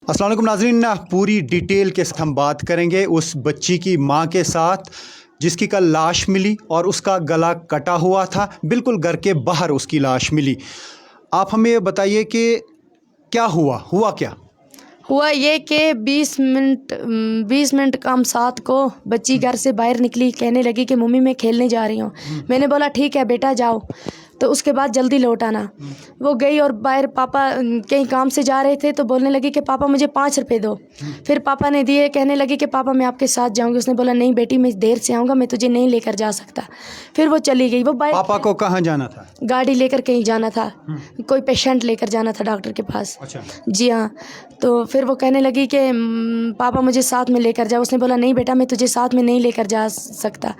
अस्सलाम वालेकुम नाज़रीन, पूरी डिटेल के साथ हम बात करेंगे उस बच्ची की माँ के साथ जिसकी कल लाश मिली और उसका गला कटा हुआ था, बिल्कुल घर के बाहर उसकी लाश मिली। आप हमें ये बताइए कि क्या हुआ क्या? हुआ ये कि 20 मिनट कम 7 को बच्ची घर से बाहर निकली, कहने लगी कि मम्मी मैं खेलने जा रही हूँ। मैंने बोला ठीक है बेटा जाओ, तो उसके बाद जल्दी लौट आना। वो गई और बाहर पापा कहीं काम से जा रहे थे तो बोलने लगी कि पापा मुझे 5 रुपए दो। फिर पापा ने दिए, कहने लगी कि पापा मैं आपके साथ जाऊंगी। उसने बोला नहीं बेटी मैं देर से आऊँगा, मैं तुझे नहीं लेकर जा सकता। फिर वो चली गई। वो बाहर पापा को कहाँ जाना था? गाड़ी लेकर कहीं जाना था, कोई पेशेंट लेकर जाना था डॉक्टर के पास। अच्छा। जी हाँ। तो फिर वो कहने लगी कि पापा मुझे साथ में लेकर जाओ। उसने बोला नहीं बेटा मैं तुझे साथ में नहीं लेकर जा सकता।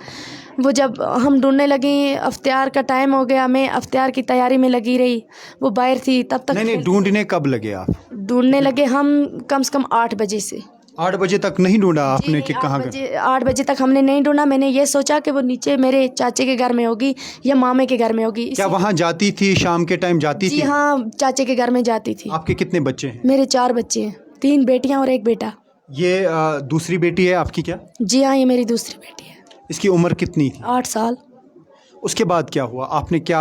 वो जब हम ढूंढने लगी, अफ्तार का टाइम हो गया, मैं अफ्तार की तैयारी में लगी रही। वो बाहर थी तब तक। नहीं, ढूंढने कब लगे आप? ढूंढने लगे हम कम से कम 8 बजे से। 8 बजे तक नहीं ढूंढा आपने कि कहाँ गए? 8 बजे तक हमने नहीं ढूंढा। मैंने ये सोचा कि वो नीचे मेरे चाचे के घर में होगी या मामे के घर में होगी। क्या वहाँ जाती थी? शाम के टाइम जाती थी? जी हाँ, चाचे के घर में जाती थी। आपके कितने बच्चे हैं? मेरे 4 बच्चे हैं, 3 बेटियां और 1 बेटा। ये दूसरी बेटी है आपकी क्या? जी हाँ, ये मेरी दूसरी बेटी है। इसकी उम्र कितनी थी? 8 साल। उसके बाद क्या हुआ? आपने क्या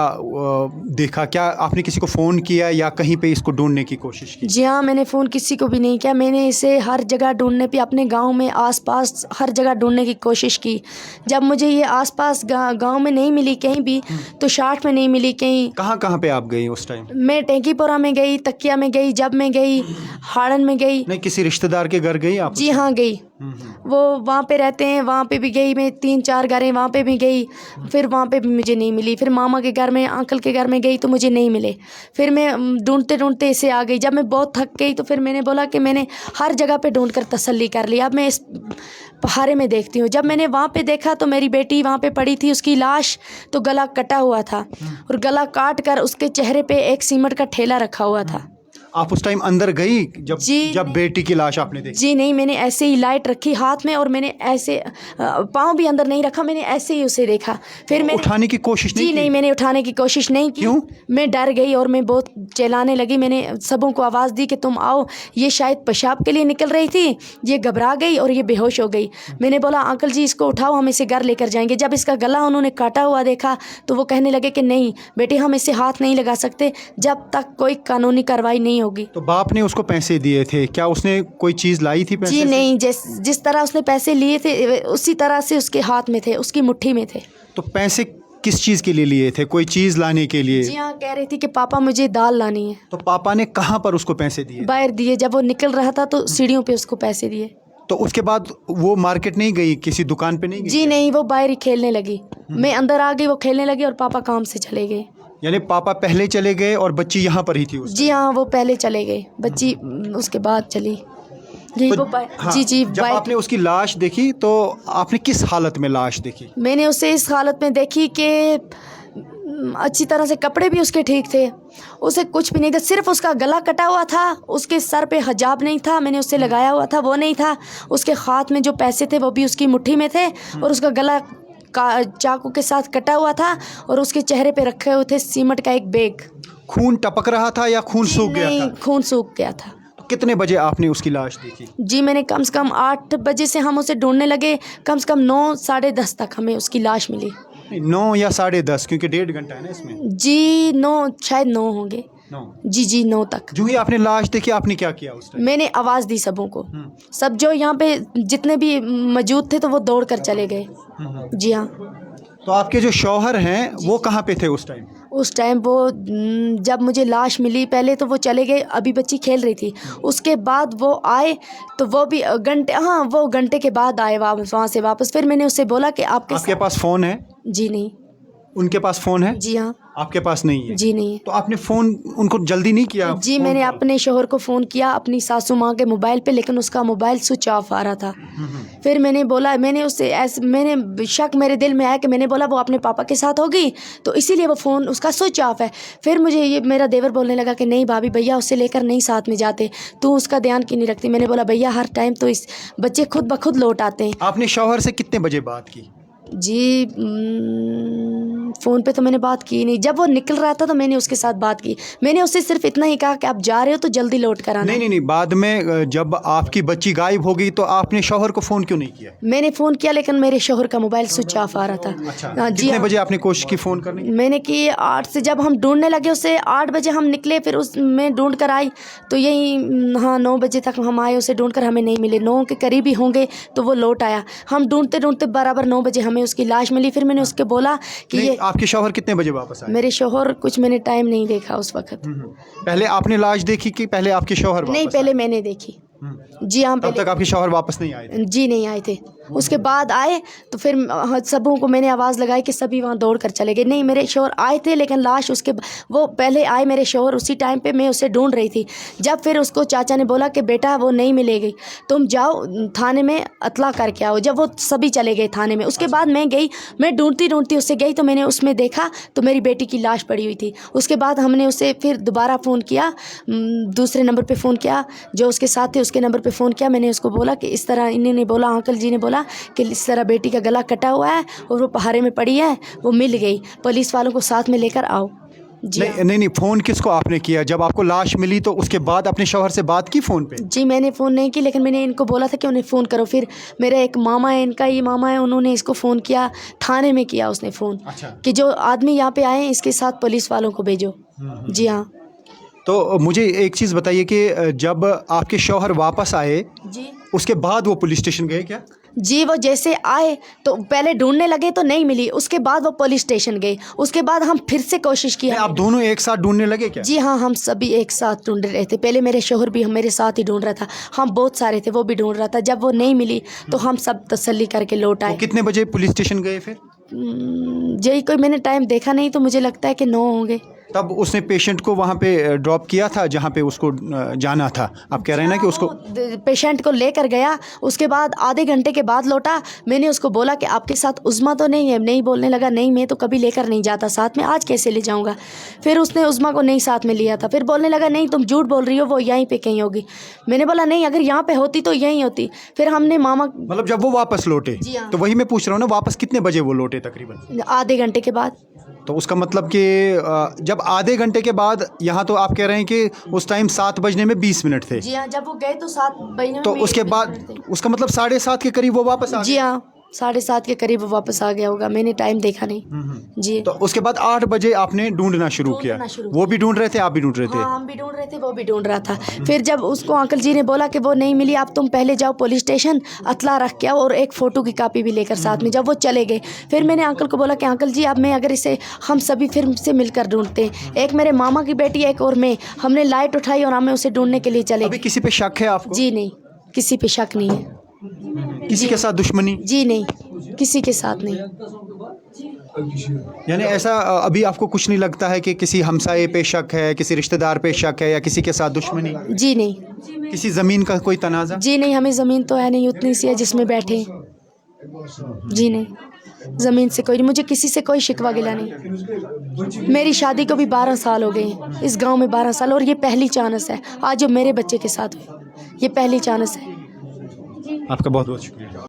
देखा? क्या आपने किसी को फ़ोन किया या कहीं पे इसको ढूंढने की कोशिश की? जी हाँ, मैंने फ़ोन किसी को भी नहीं किया। मैंने इसे हर जगह ढूंढने पे, अपने गांव में आसपास हर जगह ढूंढने की कोशिश की। जब मुझे ये आसपास गांव में नहीं मिली कहीं भी, तो शार्ट में नहीं मिली कहीं। कहाँ पे आप गई उस टाइम? मैं टेंकीपुरा में गई, तकिया में गई, जब में गई, हाड़न में गई। नहीं, किसी रिश्तेदार के घर गई आप? जी हाँ गई। वो वहाँ पे रहते हैं, वहाँ पे भी गई मैं। 3-4 घर हैं, वहाँ पे भी गई। फिर वहाँ पे भी मुझे नहीं मिली। फिर मामा के घर में, अंकल के घर में गई तो मुझे नहीं मिले। फिर मैं ढूंढते ढूंढते इसे आ गई। जब मैं बहुत थक गई तो फिर मैंने बोला कि मैंने हर जगह पे ढूंढ कर तसल्ली कर ली, अब मैं इस पहाड़े में देखती हूँ। जब मैंने वहाँ पे देखा तो मेरी बेटी वहाँ पे पड़ी थी, उसकी लाश, तो गला कटा हुआ था और गला काट कर उसके चेहरे पे एक सीमेंट का ठेला रखा हुआ था। आप उस टाइम अंदर गई जब बेटी की लाश आपने देखी? जी नहीं, मैंने ऐसे ही लाइट रखी हाथ में और मैंने ऐसे पाँव भी अंदर नहीं रखा, मैंने ऐसे ही उसे देखा। फिर मैंने उठाने की कोशिश नहीं जी की? नहीं, मैंने उठाने की कोशिश नहीं की। क्यों? मैं डर गई और मैं बहुत चिल्लाने लगी। मैंने सबों को आवाज़ दी कि तुम आओ। ये शायद पेशाब के लिए निकल रही थी, ये घबरा गई और ये बेहोश हो गई। मैंने बोला अंकल जी इसको उठाओ, हम इसे घर लेकर जाएंगे। जब इसका गला उन्होंने काटा हुआ देखा तो वो कहने लगे कि नहीं बेटी हम इसे हाथ नहीं लगा सकते जब तक कोई कानूनी कार्रवाई नहीं होगी। तो बाप ने उसको पैसे दिए थे, क्या उसने कोई चीज़ लाई थी पैसे जी से? नहीं, जिस तरह उसने पैसे लिए थे उसी तरह से उसके हाथ में थे, उसकी मुट्ठी में थे। तो पैसे किस चीज़ के लिए लिए थे? कोई चीज़ लाने के लिए? जी हाँ, कह रही थी कि पापा मुझे दाल लानी है। तो पापा ने कहाँ पर उसको पैसे दिए? बाहर दिए, जब वो निकल रहा था तो सीढ़ियों पे उसको पैसे दिए। तो उसके बाद वो मार्केट नहीं गई, किसी दुकान पे नहीं गई? जी नहीं, वो बाहर ही खेलने लगी। मैं अंदर आ गई, वो खेलने लगी और पापा काम से चले गए। यानी पापा पहले चले गए और बच्ची यहाँ पर ही थी उस जी हाँ, वो पहले चले गए, बच्ची उसके बाद चली। यही वो हाँ, जी जब आपने उसकी लाश देखी तो आपने किस हालत में लाश देखी? मैंने उसे इस हालत में देखी कि अच्छी तरह से कपड़े भी उसके ठीक थे, उसे कुछ भी नहीं था, सिर्फ उसका गला कटा हुआ था, उसके सर पे हिजाब नहीं था, मैंने उससे लगाया हुआ था वो नहीं था, उसके हाथ में जो पैसे थे वो भी उसकी मुट्ठी में थे और उसका गला चाकू के साथ कटा हुआ था और उसके चेहरे पे रखे हुए थे सीमेंट का एक बैग। खून टपक रहा था या खून सूख गया था? खून सूख गया था। तो कितने बजे आपने उसकी लाश देखी? जी मैंने कम से कम 8 बजे से हम उसे ढूंढने लगे, कम से कम 9 साढ़े 10 तक हमें उसकी लाश मिली। 9 या 10:30, क्योंकि 1.5 घंटा है ना इसमें। जी 9, शायद 9 होंगे। 9? जी 9 तक। जो ही आपने लाश देखी आपने क्या किया उस टाइम? मैंने आवाज़ दी सबों को, सब जो यहाँ पे जितने भी मौजूद थे तो वो दौड़ कर चले गए। जी हाँ। तो आपके जो शौहर हैं वो कहाँ पे थे उस टाइम? उस टाइम वो जब मुझे लाश मिली पहले तो वो चले गए, अभी बच्ची खेल रही थी। उसके बाद वो आए तो वो भी वो घंटे के बाद आए वापस वहाँ से वापस। फिर मैंने उससे बोला कि आपके पास फ़ोन है? जी नहीं। उनके पास फ़ोन है? जी हाँ। आपके पास नहीं है? जी नहीं। तो आपने फ़ोन उनको जल्दी नहीं किया? जी मैंने अपने शोहर को फ़ोन किया अपनी सासू माँ के मोबाइल पे, लेकिन उसका मोबाइल स्विच ऑफ आ रहा था। फिर मैंने बोला, मैंने उससे मैंने शक मेरे दिल में आया कि मैंने बोला वो अपने पापा के साथ होगी तो इसीलिए वो फ़ोन उसका स्विच ऑफ है। फिर मुझे ये मेरा देवर बोलने लगा कि नहीं भाभी भैया उससे लेकर नहीं साथ में जाते, तू उसका ध्यान क्यों नहीं रखती। मैंने बोला भैया हर टाइम तो इस बच्चे खुद ब खुद लौट आते हैं। आपने शौहर से कितने बजे बात की? जी फ़ोन पे तो मैंने बात की नहीं. जब वो निकल रहा था तो मैंने उसके साथ बात की. मैंने उससे सिर्फ इतना ही कहा कि आप जा रहे हो तो जल्दी लौट कर आना. नहीं, बाद में जब आपकी बच्ची गायब हो गई तो आपने शौहर को फ़ोन क्यों नहीं किया? मैंने फ़ोन किया लेकिन मेरे शौहर का मोबाइल स्विच ऑफ आ रहा था. अच्छा, जी कितने हाँ. बजे आपने कोशिश की फ़ोन करने की? मैंने कि 8 से जब हम ढूंढने लगे उसे 8 बजे हम निकले. फिर उस मैं ढूंढ कर आई तो यही 9 बजे तक हम आए. उसे ढूंढ कर हमें नहीं मिले. 9 के करीब ही होंगे तो वो लौट आया. हम ढूंढते ढूंढते बराबर 9 बजे हमें उसकी लाश मिली. फिर मैंने उसके बोला कि नहीं, ये आपके शौहर कितने बजे वापस आए? मेरे शौहर कुछ मैंने टाइम नहीं देखा उस वक्त. पहले आपने लाश देखी कि पहले आपके शौहर नहीं, वापस पहले मैंने देखी. जी हाँ, तब पहले. तक आपके शौहर वापस नहीं आए थे? जी नहीं आए थे. उसके बाद आए तो फिर सबों को मैंने आवाज़ लगाई कि सभी वहाँ दौड़ कर चले गए. नहीं, मेरे शौहर आए थे लेकिन लाश उसके वो पहले आए मेरे शौहर. उसी टाइम पे मैं उसे ढूंढ रही थी. जब फिर उसको चाचा ने बोला कि बेटा वो नहीं मिलेगी, तुम जाओ थाने में अतला करके आओ. जब वो सभी चले गए थाने में, उसके बाद मैं गई. मैं ढूंढती ढूंढती उससे गई तो मैंने उसमें देखा तो मेरी बेटी की लाश पड़ी हुई थी. उसके बाद हमने उसे फिर दोबारा फ़ोन किया, दूसरे नंबर पे फ़ोन किया. जो उसके साथ थे उसके नंबर पे फ़ोन किया. मैंने उसको बोला कि इस तरह इन्होंने बोला, अंकल जी ने बोला कि इस तरह बेटी का गला कटा हुआ है और वो पहाड़े में पड़ी है, वो मिल गई, पुलिस वालों को साथ में लेकर आओ. जी हाँ. नहीं, फ़ोन किसको आपने किया? जब आपको लाश मिली तो उसके बाद अपने शौहर से बात की फ़ोन पे? जी मैंने फ़ोन नहीं की लेकिन मैंने इनको बोला था कि उन्हें फ़ोन करो. फिर मेरा एक मामा है, इनका ही मामा है, उन्होंने इसको फ़ोन किया. थाने में किया उसने फ़ोन. अच्छा. कि जो आदमी यहाँ पे आए हैं इसके साथ पुलिस वालों को भेजो. जी हाँ. तो मुझे एक चीज़ बताइए कि जब आपके शौहर वापस आए जी उसके बाद वो पुलिस स्टेशन गए क्या? जी वो जैसे आए तो पहले ढूंढने लगे तो नहीं मिली. उसके बाद वो पुलिस स्टेशन गए. उसके बाद हम फिर से कोशिश नहीं, किया. आप दोनों एक साथ ढूंढने लगे क्या? जी हाँ, हम सभी एक साथ ढूंढ रहे थे. पहले मेरे शौहर भी मेरे साथ ही ढूंढ रहा था. हम बहुत सारे थे, वो भी ढूंढ रहा था. जब वो नहीं मिली तो हम सब तसल्ली करके लौट आए. तो कितने बजे पुलिस स्टेशन गए फिर? जी कोई मैंने टाइम देखा नहीं तो मुझे लगता है कि 9 होंगे. तब उसने पेशेंट को वहाँ पे ड्रॉप किया था जहाँ पे उसको जाना था? आप कह रहे हैं ना कि उसको पेशेंट को लेकर गया. उसके बाद आधे घंटे के बाद लौटा. मैंने उसको बोला कि आपके साथ उज़्मा तो नहीं है? नहीं, बोलने लगा नहीं मैं तो कभी लेकर नहीं जाता साथ में, आज कैसे ले जाऊंगा. फिर उसने उज़्मा को नहीं साथ में लिया था. फिर बोलने लगा नहीं तुम झूठ बोल रही हो, वो यहीं पे कहीं होगी. मैंने बोला नहीं, अगर यहाँ पे होती तो यहीं होती. फिर हमने मामा मतलब जब वो वापस लौटे? जी हाँ. तो वही मैं पूछ रहा हूँ ना, वापस कितने बजे वो लौटे तकरीबन? आधे घंटे के बाद. तो उसका मतलब कि जब आधे घंटे के बाद, यहाँ तो आप कह रहे हैं कि उस टाइम 7 बजने में 20 मिनट थे. जी हाँ, जब वो गए तो 7 बजने तो में उसके 20 बाद मिनट थे. उसका मतलब 7:30 के करीब वो वापस आ जी गए? हाँ, 7:30 के करीब वो वापस आ गया होगा. मैंने टाइम देखा नहीं. जी तो उसके बाद 8 बजे आपने ढूंढना शुरू किया? ढूंढना शुरू वो भी ढूंढ रहे थे, आप भी ढूंढ रहे थे? हाँ, हम भी ढूंढ रहे थे, वो भी ढूंढ रहा था. फिर जब उसको अंकल जी ने बोला कि वो नहीं मिली, आप तुम पहले जाओ पुलिस स्टेशन, अतला रख के आओ और एक फ़ोटो की कॉपी भी लेकर साथ में. जब वो चले गए फिर मैंने अंकल को बोला कि अंकल जी अब मैं अगर इसे हम सभी फिर से मिलकर ढूंढते हैं. एक मेरे मामा की बेटी, एक और मैं, हमने लाइट उठाई और हमें उसे ढूंढने के लिए चले अभी गए. किसी पे शक है आपको? जी नहीं, किसी पे शक नहीं है. किसी के साथ दुश्मनी? जी नहीं, किसी के साथ नहीं. यानी ऐसा अभी आपको कुछ नहीं लगता है कि किसी हमसाये पे शक है, किसी रिश्तेदार पे शक है, या किसी के साथ दुश्मनी? जी नहीं. किसी ज़मीन का कोई तनाज़ा? जी नहीं, हमें ज़मीन तो है नहीं उतनी सी है जिसमें बैठे. जी नहीं, ज़मीन से कोई नहीं. मुझे किसी से कोई शिकवा गिला नहीं. मेरी शादी को भी 12 साल हो गए हैं इस गांव में, 12 साल. और ये पहली चांस है आज जो मेरे बच्चे के साथ हुई, ये पहली चांस है. आपका बहुत बहुत शुक्रिया.